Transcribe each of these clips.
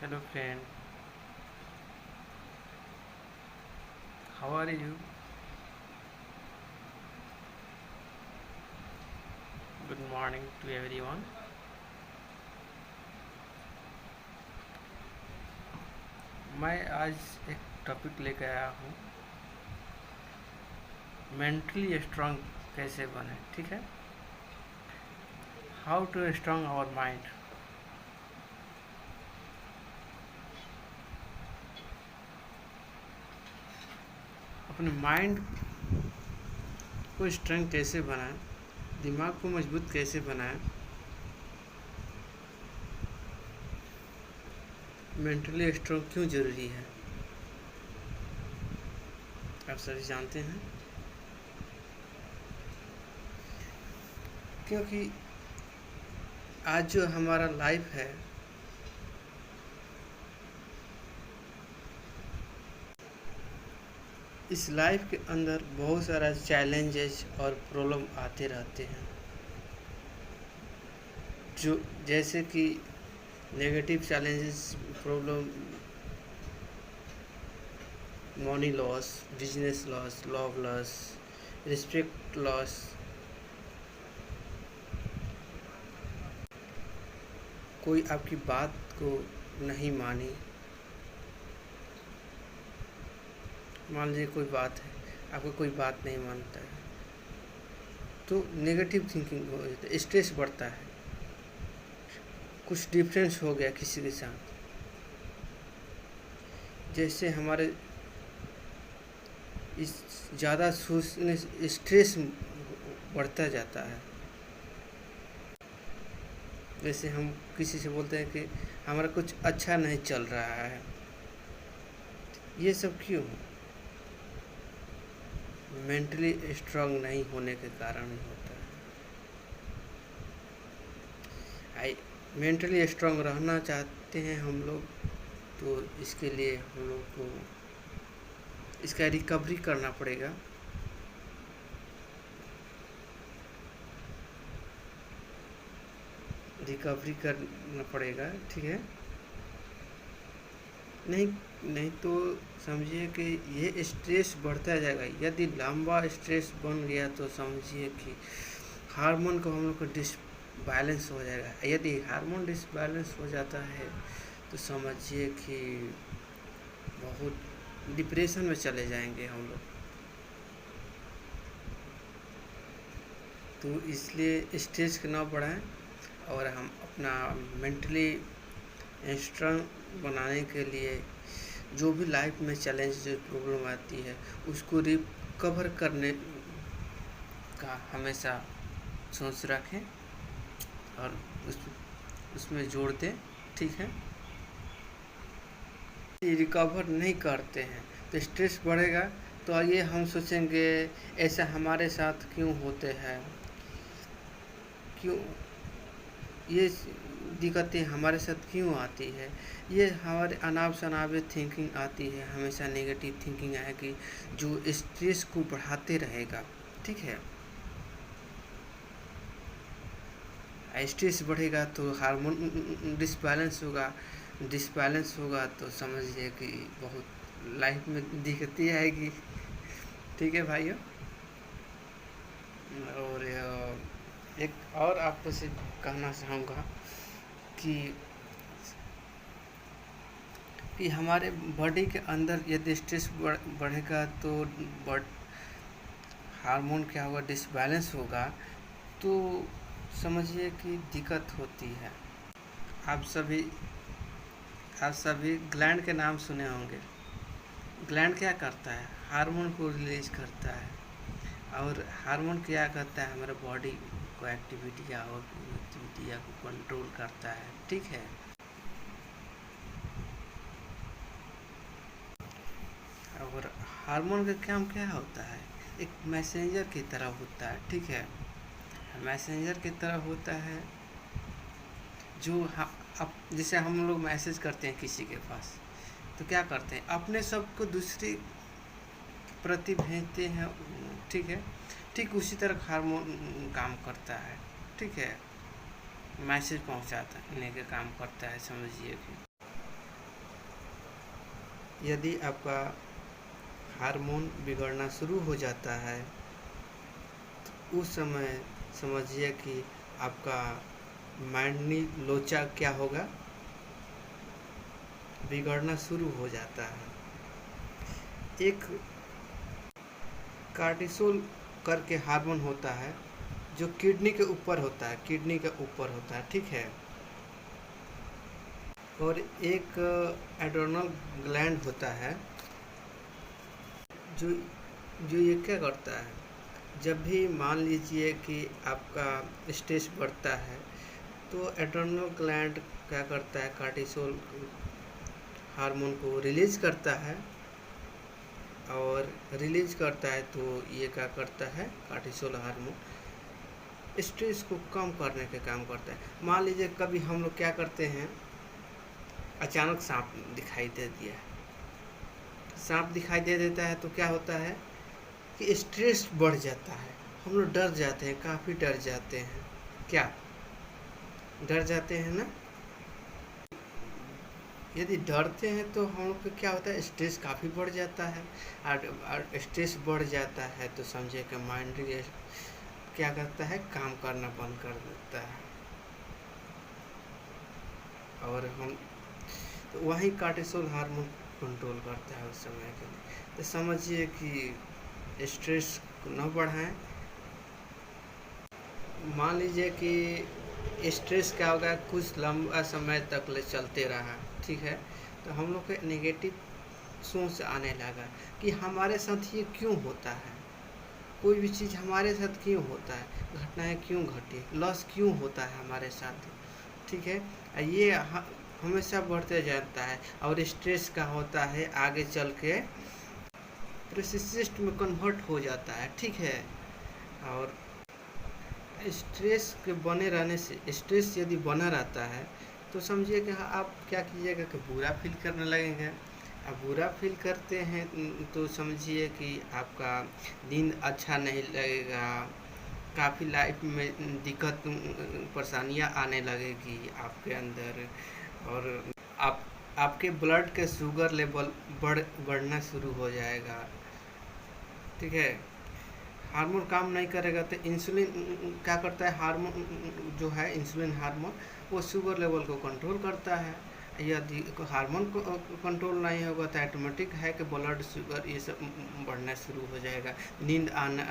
Hello friend, how are you? Good morning to everyone. मैं आज एक टॉपिक लेकर आया हूँ, मेंटली स्ट्रांग कैसे बने, ठीक है? How to strong our mind. अपने माइंड को स्ट्रांग कैसे बनाएं, दिमाग को मजबूत कैसे बनाएं, मेंटली स्ट्रांग क्यों ज़रूरी है, आप सभी जानते हैं। क्योंकि आज जो हमारा लाइफ है, इस लाइफ के अंदर बहुत सारा चैलेंजेस और प्रॉब्लम आते रहते हैं, जो जैसे कि negative challenges problem, money loss, business loss, love loss, respect loss, कोई आपकी बात को नहीं मानी। मान लीजिए कोई बात है, आपको कोई बात नहीं मानता है, तो नेगेटिव थिंकिंग हो जाता है, स्ट्रेस बढ़ता है, कुछ डिफरेंस हो गया किसी के साथ, जैसे हमारे इस ज़्यादा सोचने से स्ट्रेस बढ़ता जाता है। जैसे हम किसी से बोलते हैं कि हमारा कुछ अच्छा नहीं चल रहा है, ये सब क्यों? मेंटली स्ट्रांग नहीं होने के कारण ही होता है। मेंटली स्ट्रांग रहना चाहते हैं हम लोग, तो इसके लिए हम लोग को इसका रिकवरी करना पड़ेगा। रिकवरी करना पड़ेगा, ठीक है? नहीं नहीं तो समझिए कि ये स्ट्रेस बढ़ता जाएगा। यदि लंबा स्ट्रेस बन गया तो समझिए कि हार्मोन को हम लोग को डिसबैलेंस हो जाएगा। यदि हार्मोन डिसबैलेंस हो जाता है तो समझिए कि बहुत डिप्रेशन में चले जाएंगे हम लोग। तो इसलिए स्ट्रेस ना बढ़ाएं और हम अपना मेंटली स्ट्रांग बनाने के लिए जो भी लाइफ में चैलेंज जो प्रॉब्लम आती है उसको रिकवर करने का हमेशा सोच रखें और उसमें जोड़ दें, ठीक है? रिकवर नहीं करते हैं तो स्ट्रेस बढ़ेगा। तो आइए हम सोचेंगे ऐसा हमारे साथ क्यों होते हैं, क्यों ये दिक्कतें हमारे साथ क्यों आती है। ये हमारे अनाप शनाबे थिंकिंग आती है, हमेशा नेगेटिव थिंकिंग आएगी जो स्ट्रेस को बढ़ाते रहेगा, ठीक है? स्ट्रेस बढ़ेगा तो हार्मोन डिसबैलेंस होगा तो समझिए कि बहुत लाइफ में दिक्कतें आएगी, ठीक है भाइयों? और एक और आपको से कहना चाहूँगा कि हमारे बॉडी के अंदर यदि स्ट्रेस बढ़ेगा तो हार्मोन क्या होगा, डिसबैलेंस होगा, तो समझिए कि दिक्कत होती है। आप सभी आप सभी ग्लैंड के नाम सुने होंगे। ग्लैंड क्या करता है? हार्मोन को रिलीज करता है। और हार्मोन क्या करता है? हमारे बॉडी को एक्टिविटी या को कंट्रोल करता है, ठीक है? और हार्मोन का काम क्या होता है? एक मैसेंजर की तरह होता है, ठीक है? मैसेंजर की तरह होता है जो अब जैसे हम लोग मैसेज करते हैं किसी के पास, तो क्या करते हैं? अपने सब को दूसरी प्रति भेजते हैं, ठीक है? ठीक उसी तरह हार्मोन काम करता है, ठीक है? मैसेज पहुंचाने का काम करता है, समझिए कि यदि आपका हार्मोन बिगड़ना शुरू हो जाता है तो उस समय समझिए कि आपका माइंडली लोचा क्या होगा, बिगड़ना शुरू हो जाता है। एक कार्टिसोल करके हार्मोन होता है जो किडनी के ऊपर होता है, किडनी के ऊपर होता है, ठीक है। और एक एड्रेनल ग्लैंड होता है जो जो ये क्या करता है, जब भी मान लीजिए कि आपका स्ट्रेस बढ़ता है तो एड्रेनल ग्लैंड क्या करता है, कार्टिसोल हार्मोन को रिलीज करता है, और रिलीज करता है तो ये क्या करता है, कार्टिसोल हार्मोन स्ट्रेस को कम करने का काम करता है। मान लीजिए कभी हम लोग क्या करते हैं, अचानक सांप दिखाई दे दिया, सांप दिखाई दे देता है तो क्या होता है कि स्ट्रेस बढ़ जाता है, हम लोग डर जाते हैं, काफ़ी डर जाते हैं, क्या डर जाते हैं ना। यदि डरते हैं तो हम लोग को क्या होता है, स्ट्रेस काफ़ी बढ़ जाता है, और स्ट्रेस बढ़ जाता है तो समझिए कि माइंड क्या करता है, काम करना बंद कर देता है, और हम तो वही कार्टिसोल हार्मोन कंट्रोल करता है उस समय के लिए। तो समझिए कि स्ट्रेस को न बढ़ाएं। मान लीजिए कि स्ट्रेस क्या होगा, कुछ लंबा समय तक ले चलते रहा, ठीक है, तो हम लोग के नेगेटिव सोच आने लगा कि हमारे साथ ये क्यों होता है, कोई भी चीज़ हमारे साथ क्यों होता है, घटनाएं क्यों घटी, लॉस क्यों होता है हमारे साथ, ठीक है। ये हमेशा बढ़ते जाता है, और स्ट्रेस का होता है आगे चल के प्रेसिस्ट में कन्वर्ट हो जाता है, ठीक है। और स्ट्रेस के बने रहने से, स्ट्रेस यदि बना रहता है तो समझिए कि हाँ, आप क्या कीजिएगा कि बुरा फील करने लगेंगे। अब बुरा फील करते हैं तो समझिए कि आपका नींद अच्छा नहीं लगेगा, काफ़ी लाइफ में दिक्कत परेशानियाँ आने लगेगी आपके अंदर, और आपके ब्लड के शुगर लेवल बढ़ना शुरू हो जाएगा, ठीक है। हार्मोन काम नहीं करेगा तो इंसुलिन क्या करता है, हार्मोन जो है इंसुलिन हार्मोन, वो शुगर लेवल को कंट्रोल करता है। यदि हार्मोन को कंट्रोल नहीं होगा तो ऑटोमेटिक है कि ब्लड शुगर ये सब बढ़ना शुरू हो जाएगा, नींद आना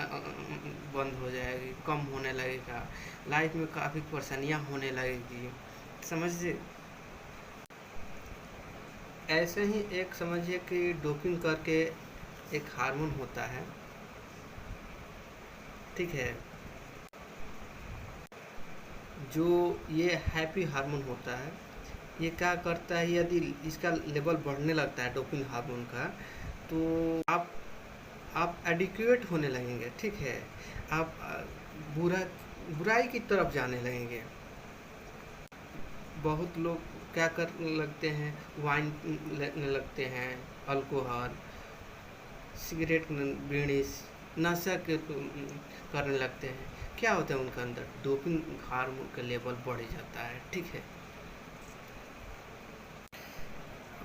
बंद हो जाएगी, कम होने लगेगा, लाइफ में काफ़ी परेशानियाँ होने लगेगी, समझिए। ऐसे ही एक समझिए कि डोपिंग करके एक हार्मोन होता है, ठीक है, जो ये हैप्पी हार्मोन होता है, ये क्या करता है, यदि इसका लेवल बढ़ने लगता है डोपिंग हार्मोन का, तो आप एडिक्वेट होने लगेंगे, ठीक है। आप बुराई की तरफ जाने लगेंगे। बहुत लोग क्या करने लगते हैं, वाइन लेने लगते हैं, अल्कोहल, सिगरेट, बीड़ी, नशा के करने लगते हैं। क्या होता है उनके अंदर, डोपिंग हार्मोन का लेवल बढ़ जाता है, ठीक है।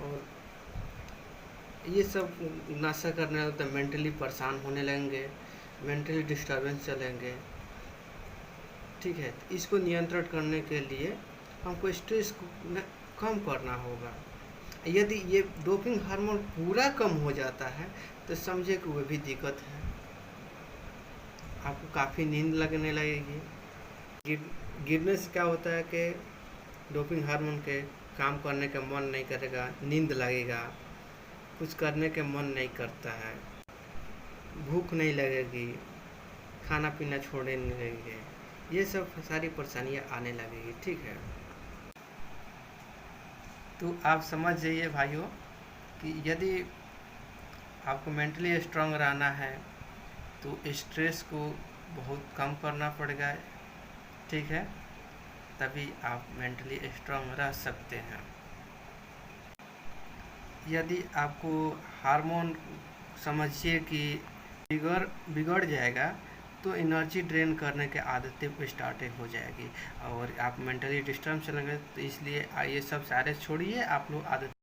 और ये सब नशा करने लगते हैं, मेंटली परेशान होने लगेंगे, मेंटली डिस्टर्बेंस चलेंगे, ठीक है। इसको नियंत्रण करने के लिए हमको स्ट्रेस को कम करना होगा। यदि ये डोपिंग हार्मोन पूरा कम हो जाता है तो समझे कि वो भी दिक्कत है, आपको काफ़ी नींद लगने लगेगी। गिरने से क्या होता है कि डोपिंग हार्मोन के काम करने का मन नहीं करेगा, नींद लगेगा, कुछ करने का मन नहीं करता है, भूख नहीं लगेगी, खाना पीना छोड़ने लगेंगे, ये सब सारी परेशानियाँ आने लगेगी, ठीक है। तो आप समझ जाइए भाइयों कि यदि आपको मेंटली स्ट्रांग रहना है तो स्ट्रेस को बहुत कम करना पड़ेगा, ठीक है, तभी आप मेंटली स्ट्रांग रह सकते हैं। यदि आपको हार्मोन समझिए कि बिगड़ जाएगा तो एनर्जी ड्रेन करने के आदतें स्टार्ट हो जाएगी, और आप मेंटली डिस्टर्ब चलेंगे, तो इसलिए ये सब सारे छोड़िए, आप लोग आदत